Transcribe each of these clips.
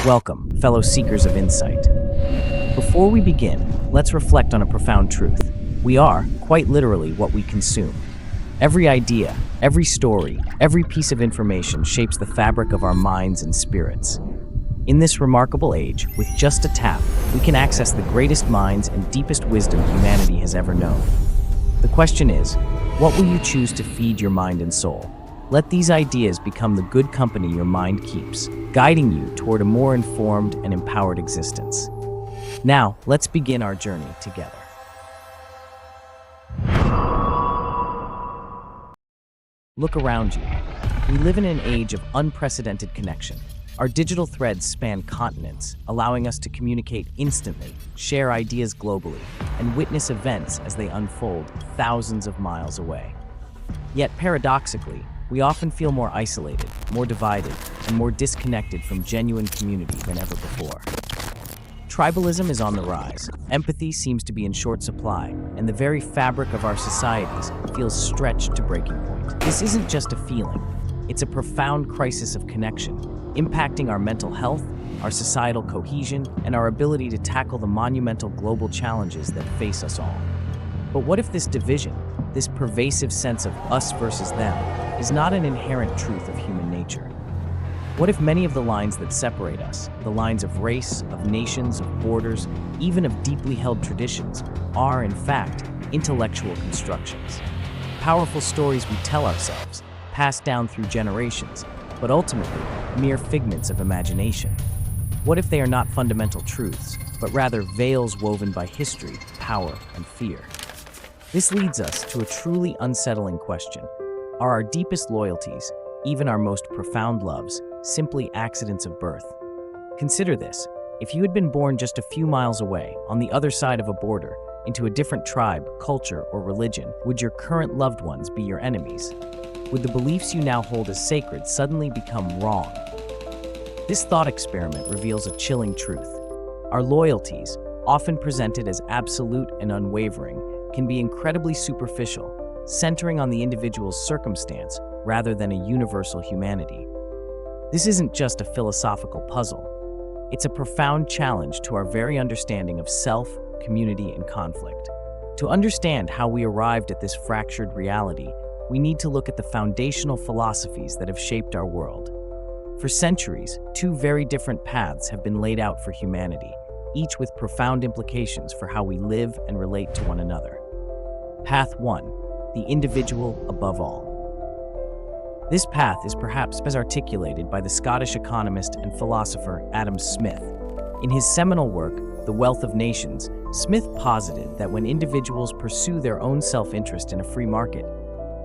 Welcome, fellow seekers of insight. Before we begin, let's reflect on a profound truth. We are, quite literally, what we consume. Every idea, every story, every piece of information shapes the fabric of our minds and spirits. In this remarkable age, with just a tap, we can access the greatest minds and deepest wisdom humanity has ever known. The question is, what will you choose to feed your mind and soul? Let these ideas become the good company your mind keeps, guiding you toward a more informed and empowered existence. Now, let's begin our journey together. Look around you. We live in an age of unprecedented connection. Our digital threads span continents, allowing us to communicate instantly, share ideas globally, and witness events as they unfold thousands of miles away. Yet paradoxically, we often feel more isolated, more divided, and more disconnected from genuine community than ever before. Tribalism is on the rise, empathy seems to be in short supply, and the very fabric of our societies feels stretched to breaking point. This isn't just a feeling, it's a profound crisis of connection, impacting our mental health, our societal cohesion, and our ability to tackle the monumental global challenges that face us all. But what if this division, this pervasive sense of us versus them, is not an inherent truth of human nature? What if many of the lines that separate us, the lines of race, of nations, of borders, even of deeply held traditions, are, in fact, intellectual constructions? Powerful stories we tell ourselves, passed down through generations, but ultimately mere figments of imagination. What if they are not fundamental truths, but rather veils woven by history, power, and fear? This leads us to a truly unsettling question. Are our deepest loyalties, even our most profound loves, simply accidents of birth? Consider this. If you had been born just a few miles away, on the other side of a border, into a different tribe, culture, or religion, would your current loved ones be your enemies? Would the beliefs you now hold as sacred suddenly become wrong? This thought experiment reveals a chilling truth. Our loyalties, often presented as absolute and unwavering, can be incredibly superficial, centering on the individual's circumstance rather than a universal humanity. This isn't just a philosophical puzzle. It's a profound challenge to our very understanding of self, community, and conflict. To understand how we arrived at this fractured reality, we need to look at the foundational philosophies that have shaped our world. For centuries, two very different paths have been laid out for humanity, each with profound implications for how we live and relate to one another. Path 1. The individual above all. This path is perhaps best articulated by the Scottish economist and philosopher Adam Smith. In his seminal work, The Wealth of Nations, Smith posited that when individuals pursue their own self-interest in a free market,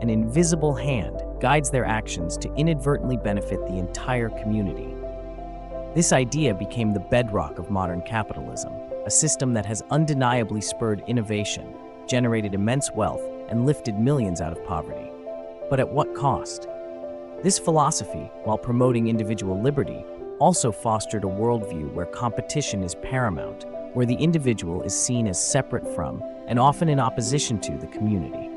an invisible hand guides their actions to inadvertently benefit the entire community. This idea became the bedrock of modern capitalism, a system that has undeniably spurred innovation, generated immense wealth, and lifted millions out of poverty. But at what cost? This philosophy, while promoting individual liberty, also fostered a worldview where competition is paramount, where the individual is seen as separate from, and often in opposition to, the community.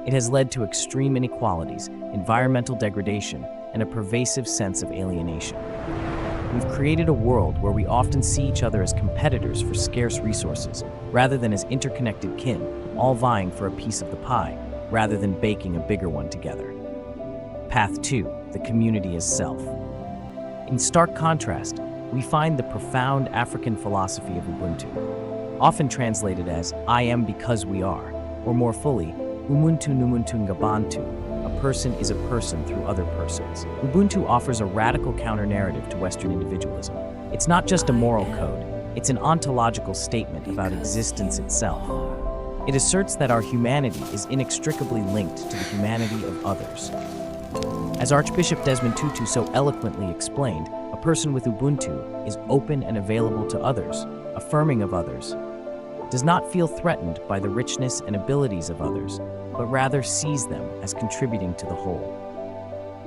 It has led to extreme inequalities, environmental degradation, and a pervasive sense of alienation. We've created a world where we often see each other as competitors for scarce resources, rather than as interconnected kin, all vying for a piece of the pie, rather than baking a bigger one together. Path 2. The community as self. In stark contrast, we find the profound African philosophy of Ubuntu, often translated as "I am because we are," or more fully, Umuntu numuntu ngabantu, a person is a person through other persons. Ubuntu offers a radical counter-narrative to Western individualism. It's not just a moral code, it's an ontological statement about existence itself. It asserts that our humanity is inextricably linked to the humanity of others. As Archbishop Desmond Tutu so eloquently explained, a person with Ubuntu is open and available to others, affirming of others, does not feel threatened by the richness and abilities of others, but rather sees them as contributing to the whole.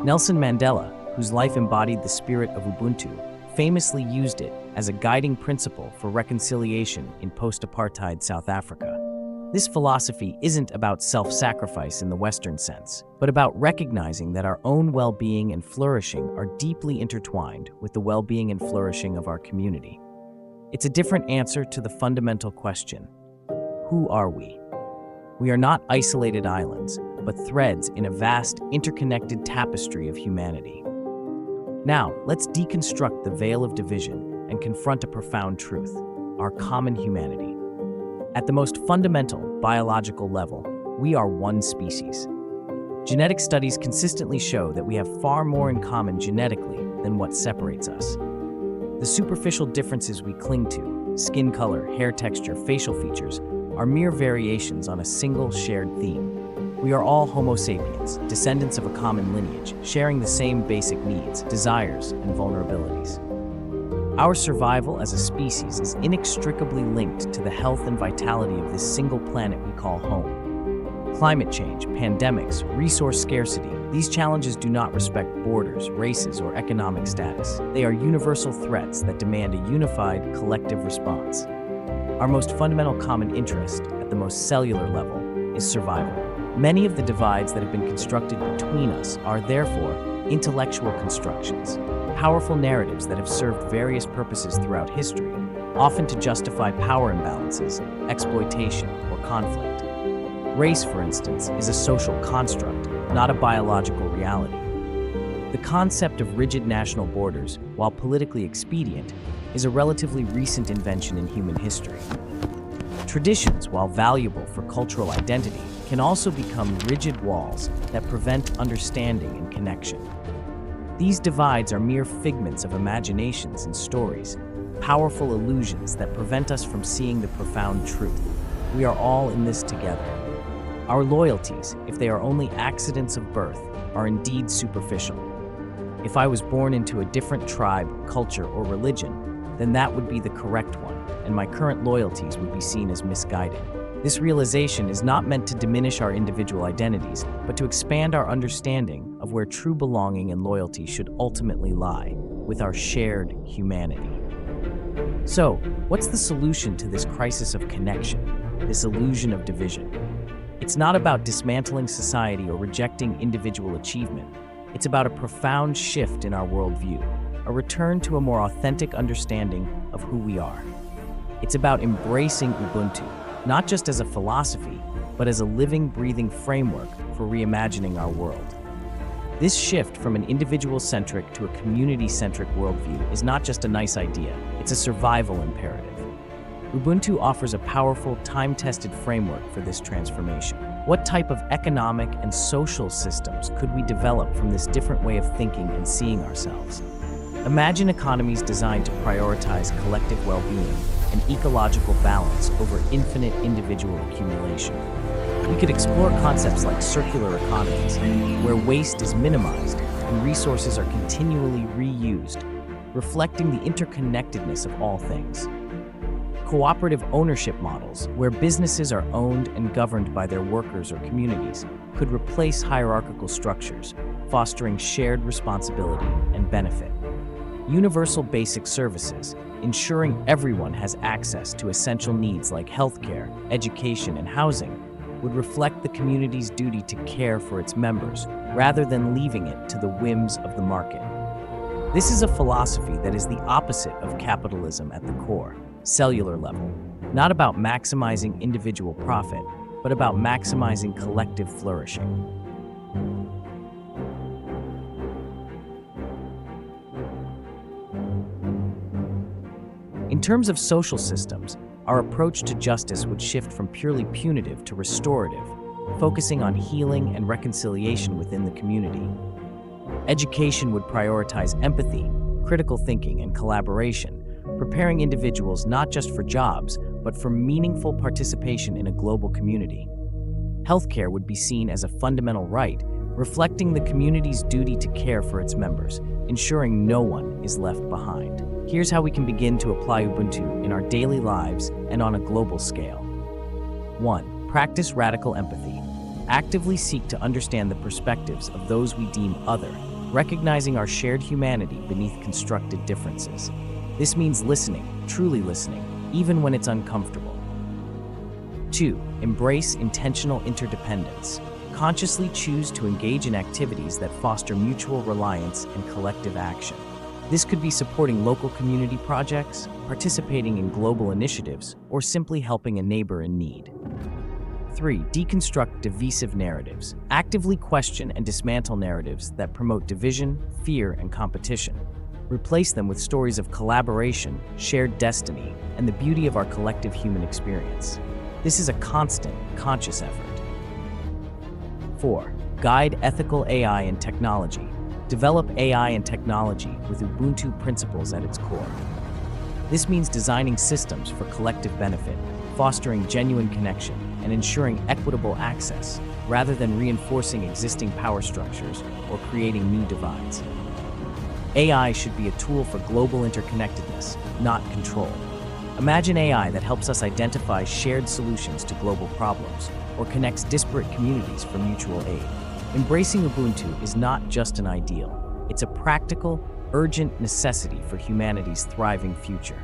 Nelson Mandela, whose life embodied the spirit of Ubuntu, famously used it as a guiding principle for reconciliation in post-apartheid South Africa. This philosophy isn't about self-sacrifice in the Western sense, but about recognizing that our own well-being and flourishing are deeply intertwined with the well-being and flourishing of our community. It's a different answer to the fundamental question: who are we? We are not isolated islands, but threads in a vast, interconnected tapestry of humanity. Now, let's deconstruct the veil of division and confront a profound truth: our common humanity. At the most fundamental biological level, we are one species. Genetic studies consistently show that we have far more in common genetically than what separates us. The superficial differences we cling to, skin color, hair texture, facial features, are mere variations on a single shared theme. We are all Homo sapiens, descendants of a common lineage, sharing the same basic needs, desires, and vulnerabilities. Our survival as a species is inextricably linked to the health and vitality of this single planet we call home. Climate change, pandemics, resource scarcity, these challenges do not respect borders, races, or economic status. They are universal threats that demand a unified, collective response. Our most fundamental common interest, at the most cellular level, is survival. Many of the divides that have been constructed between us are, therefore, intellectual constructions, powerful narratives that have served various purposes throughout history, often to justify power imbalances, exploitation, or conflict. Race, for instance, is a social construct, not a biological reality. The concept of rigid national borders, while politically expedient, is a relatively recent invention in human history. Traditions, while valuable for cultural identity, can also become rigid walls that prevent understanding and connection. These divides are mere figments of imaginations and stories, powerful illusions that prevent us from seeing the profound truth. We are all in this together. Our loyalties, if they are only accidents of birth, are indeed superficial. If I was born into a different tribe, culture, or religion, then that would be the correct one, and my current loyalties would be seen as misguided. This realization is not meant to diminish our individual identities, but to expand our understanding of where true belonging and loyalty should ultimately lie, with our shared humanity. So, what's the solution to this crisis of connection, this illusion of division? It's not about dismantling society or rejecting individual achievement. It's about a profound shift in our worldview, a return to a more authentic understanding of who we are. It's about embracing Ubuntu, not just as a philosophy, but as a living, breathing framework for reimagining our world. This shift from an individual-centric to a community-centric worldview is not just a nice idea, it's a survival imperative. Ubuntu offers a powerful, time-tested framework for this transformation. What type of economic and social systems could we develop from this different way of thinking and seeing ourselves? Imagine economies designed to prioritize collective well-being and ecological balance over infinite individual accumulation. We could explore concepts like circular economies, where waste is minimized and resources are continually reused, reflecting the interconnectedness of all things. Cooperative ownership models, where businesses are owned and governed by their workers or communities, could replace hierarchical structures, fostering shared responsibility and benefit. Universal basic services, ensuring everyone has access to essential needs like healthcare, education, and housing, would reflect the community's duty to care for its members rather than leaving it to the whims of the market. This is a philosophy that is the opposite of capitalism at the core, cellular level, not about maximizing individual profit, but about maximizing collective flourishing. In terms of social systems, our approach to justice would shift from purely punitive to restorative, focusing on healing and reconciliation within the community. Education would prioritize empathy, critical thinking, and collaboration, preparing individuals not just for jobs, but for meaningful participation in a global community. Healthcare would be seen as a fundamental right, reflecting the community's duty to care for its members, ensuring no one is left behind. Here's how we can begin to apply Ubuntu in our daily lives and on a global scale. 1. Practice radical empathy. Actively seek to understand the perspectives of those we deem other, recognizing our shared humanity beneath constructed differences. This means listening, truly listening, even when it's uncomfortable. 2. Embrace intentional interdependence. Consciously choose to engage in activities that foster mutual reliance and collective action. This could be supporting local community projects, participating in global initiatives, or simply helping a neighbor in need. 3. Deconstruct divisive narratives. Actively question and dismantle narratives that promote division, fear, and competition. Replace them with stories of collaboration, shared destiny, and the beauty of our collective human experience. This is a constant, conscious effort. 4. Guide ethical AI and technology. Develop AI and technology with Ubuntu principles at its core. This means designing systems for collective benefit, fostering genuine connection, and ensuring equitable access, rather than reinforcing existing power structures or creating new divides. AI should be a tool for global interconnectedness, not control. Imagine AI that helps us identify shared solutions to global problems or connects disparate communities for mutual aid. Embracing Ubuntu is not just an ideal, it's a practical, urgent necessity for humanity's thriving future.